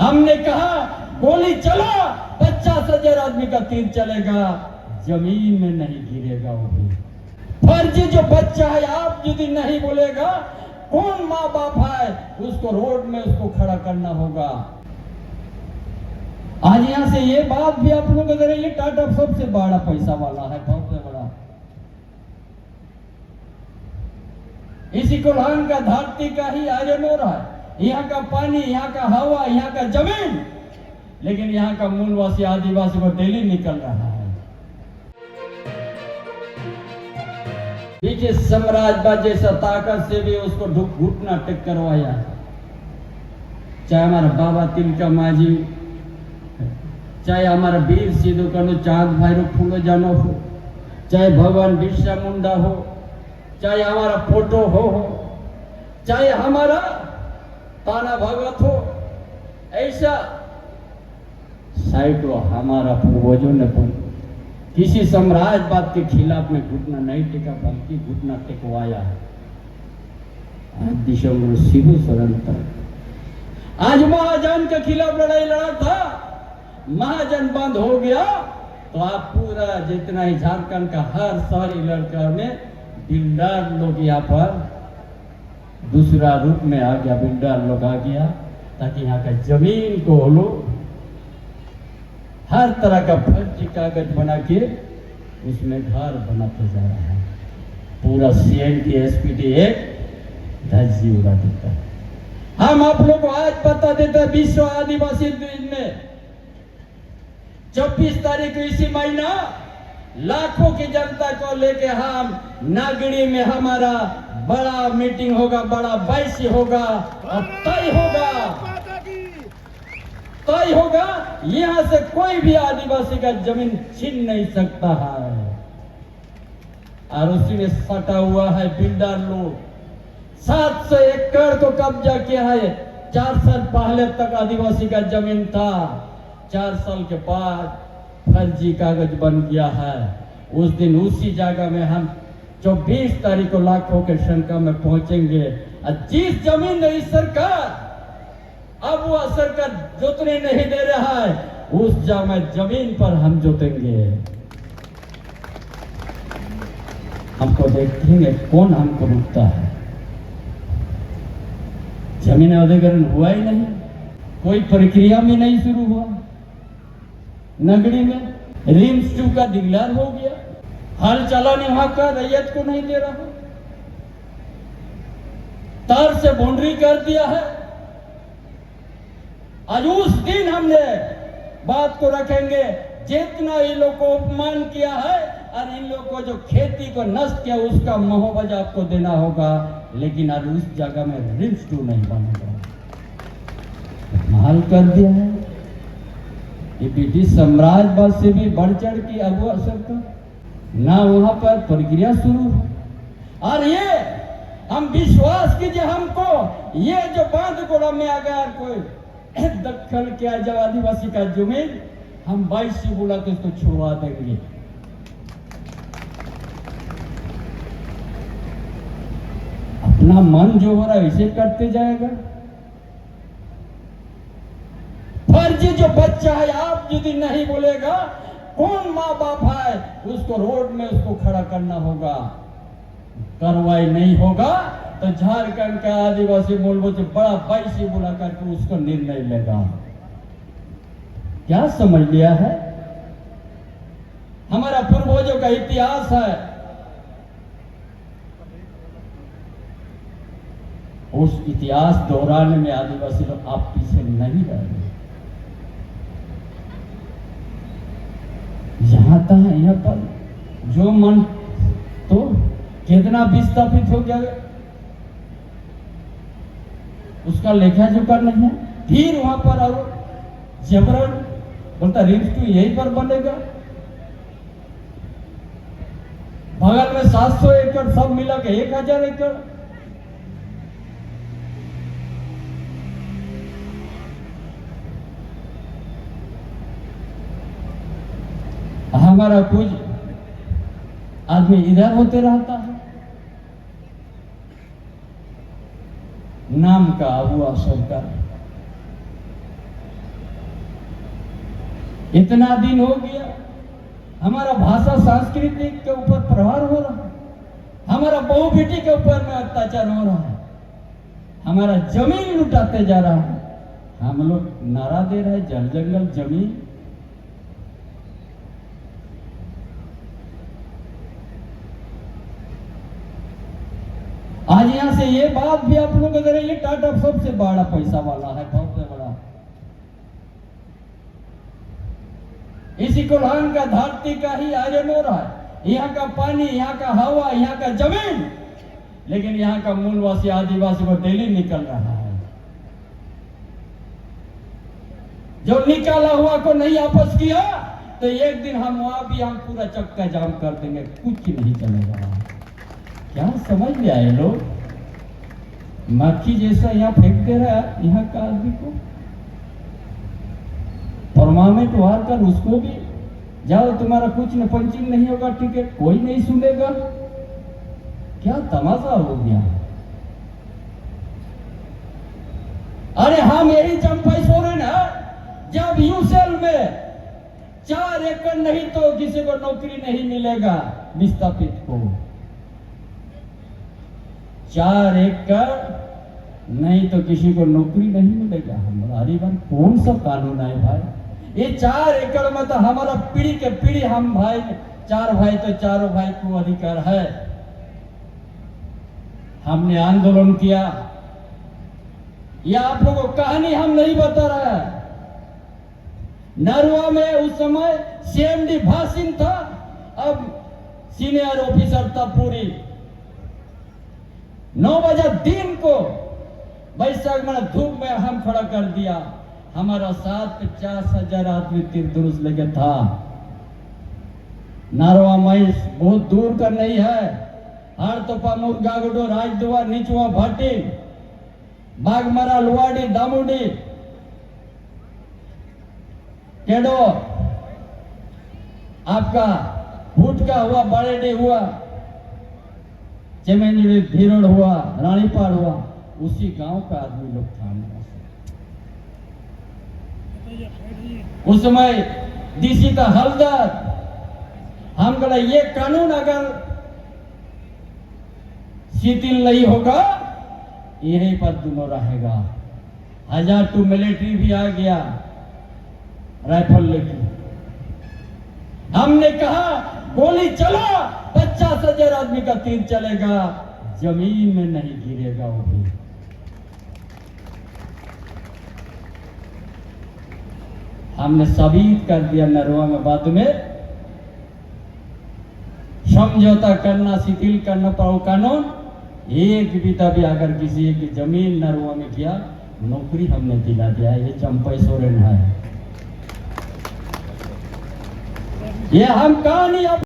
हमने कहा गोली चला, 50,000 आदमी का तीर चलेगा, जमीन में नहीं गिरेगा। वो भी फर्जी जो बच्चा है, आप यदि नहीं बोलेगा, कौन माँ बाप है उसको रोड में उसको खड़ा करना होगा। आज यहां से ये बात भी आप लोग अगर ये टाटा सबसे बड़ा पैसा वाला है, सबसे बड़ा इसी कोल्हान का धरती का ही आयरन हो रहा है, यहाँ का पानी, यहाँ का हवा, यहाँ का जमीन, लेकिन यहाँ का मूलवासी आदिवासी को डेली निकल रहा है। पीछे साम्राज्यवाद जैसा ताकत से भी उसको घुटना टेक करवाया, चाहे हमारा बाबा तिलका मांझी, चाहे हमारा वीर सिद्धू कान्हू चांद भैरव फूलो जानो हो, चाहे भगवान बिरसा मुंडा हो, चाहे हमारा फोटो हो, चाहे हमारा ताना भगत हो, ऐसा सैकड़ों हमारा पूर्वजों ने किसी साम्राज्यवाद के खिलाफ में घुटना नहीं टेका, बल्कि घुटना टेकवाया है। आज दिसंबर शिबू सोरेन तक आज महाजन के खिलाफ लड़ाई लड़ा था, महाजन बंद हो गया तो आप पूरा जितना ही झारखंड का हर शहरी लड़का में बिल्डर लोग यहाँ पर दूसरा रूप में आ गया, बिल्डर लोग आ गया, ताकि यहाँ का जमीन को लोग हर तरह का फर्जी कागज बना के उसमें घर बनाते जा रहा है। पूरा सीएम की एसपीटी एक धज्जी उड़ा देता है। हम आप लोग को आज बता देते हैं, विश्व आदिवासी दिन में 24 तारीख को इसी महीना लाखों की जनता को लेके हम नागड़ी में हमारा बड़ा मीटिंग होगा, बड़ा बैसी होगा और तय होगा, यहां से कोई भी आदिवासी का जमीन छीन नहीं सकता है। और उसी में सटा हुआ है बिल्डर लोग, 700 एकड़ को कब्जा किया है। 4 साल पहले तक आदिवासी का जमीन था, 4 साल के बाद फर्जी कागज बन गया है। उस दिन उसी जगह में हम 24 तारीख को लाखों के संख्या में पहुंचेंगे। जिस जमीन नहीं सरकार अब वो सरकार जोतने नहीं दे रहा है, उस जमीन पर हम जोतेंगे। हमको देखेंगे कौन हमको रुकता है। जमीन अधिग्रहण हुआ ही नहीं, कोई प्रक्रिया में नहीं शुरू हुआ। नगरी में रिम्स 2 का डिक्लेयर हो गया, हल चलाने वहां का रैयत को नहीं दे रहा, तार से बाउंड्री कर दिया है। आज उस दिन हमने बात को रखेंगे, जितना इन लोग को अपमान किया है और इन लोग को जो खेती को नष्ट किया उसका मुआवजा आपको देना होगा। लेकिन आज उस जगह में रिम्स 2 नहीं बनेगा, महल कर दिया है। ये ब्रिटिश साम्राज्यवाद से भी बढ़ चढ़ की अगुआ सरकार, ना वहां पर प्रक्रिया शुरू हो। और ये हम विश्वास कीजिए, हमको ये जो बांध गोड़ा में अगर कोई दखल किया जाए आदिवासी का जमीन, हम 22 से बोला तो इसको छुड़वा देंगे। अपना मन जो हो रहा है इसे करते जाएगा। फर्जी जो बच्चा है, आप यदि नहीं बोलेगा, कौन माँ बाप है उसको रोड में उसको खड़ा करना होगा। कार्रवाई नहीं होगा तो झारखंड का आदिवासी मूल से बड़ा बैसी बुला करके उसको निर्णय लेगा। क्या समझ लिया है? हमारा पूर्वजों का इतिहास है, उस इतिहास दोहराने में आदिवासी लोग आप पीछे नहीं रह रहे। यहाँ था यहाँ पर जो मन तो कितना विस्थापित हो गया, उसका लेखा जोखा नहीं है। फिर वहां पर आओ जबरन बोलता रिम्स 2 यहीं पर बनेगा। बगल में 700 एकड़ सब मिला के 1000 एकड़। हमारा कुछ आदमी इधर होते रहता है, नाम का हुआ सरकार। इतना दिन हो गया, हमारा भाषा संस्कृति के ऊपर प्रहार हो रहा है, हमारा बहू बेटी के ऊपर में अत्याचार हो रहा है, हमारा जमीन लुटाते जा रहा है। हम लोग नारा दे रहे हैं जल जंगल जमीन। आज यहां से ये बात भी आप लोग अगर ये टाटा सबसे बड़ा पैसा वाला है, बहुत बड़ा। इसी कोल्हान का धरती का ही आयरन हो रहा है, यहाँ का पानी, यहाँ का हवा, यहाँ का जमीन, लेकिन यहाँ का मूलवासी आदिवासी को डेली निकल रहा है। जो निकाला हुआ को नहीं वापस किया तो एक दिन हम वहां भी हम पूरा चक्का जाम कर देंगे, कुछ नहीं चलेगा। क्या समझ में आए लोग? मक्खी जैसा यहाँ फेंक दे रहा है यहाँ का आदमी को, परमानेंट वार कर उसको भी जाओ, तुम्हारा कुछ न पंचिंग नहीं होगा, टिकट कोई नहीं सुनेगा। क्या तमाशा हो गया। अरे हम यही चंपाई सोरेन है, जब यूसेल में 4 एकड़ नहीं तो किसी को नौकरी नहीं मिलेगा, विस्थापित को 4 एकड़ नहीं तो किसी को नौकरी नहीं मिलेगा। हमारी बार कौन सा कानून है भाई? ये 4 एकड़ में तो हमारा पीढ़ी के पीढ़ी, हम भाई 4 भाई तो चारों भाई को अधिकार है। हमने आंदोलन किया, यह आप लोगों को कहानी हम नहीं बता रहा है। नरवा में उस समय सीएमडी भासिन था, अब सीनियर ऑफिसर था। पूरी 9 बजे दिन को बैसाख में धूप में हम खड़ा कर दिया। हमारा साथ 50,000 आदमी तीर दुरुस्त लेके था। नारवा मई बहुत दूर का नहीं है, हर तोपा मुर्गागुडो, राजदुआ, नीचुआ, भाटी, बागमरा, लुवाड़ी, दामुडी, केडो, आपका भूट का हुआ, बड़ेडी हुआ, चमेंजड़ी, धीरोड़ हुआ, रानीपाड़ हुआ, उसी गांव का आदमी लोग था हमारा। उस समय डीसी था हलदर। हम कहा ये कानून अगर शिथिल नहीं होगा, यहीं पर दोनों रहेगा। 1002 मिलिट्री भी आ गया राइफल लेके। हमने कहा गोली चला, 50,000 आदमी का तीर चलेगा, जमीन में नहीं गिरेगा वो भी। हमने साबित कर दिया नरवा में, बाद में समझौता करना, शिथिल करना पाओ कानून। एक बीता भी अगर किसी की जमीन नरवा में किया, नौकरी हमने दिला दिया। ये चंपाई सोरेन है, ये हम कहानी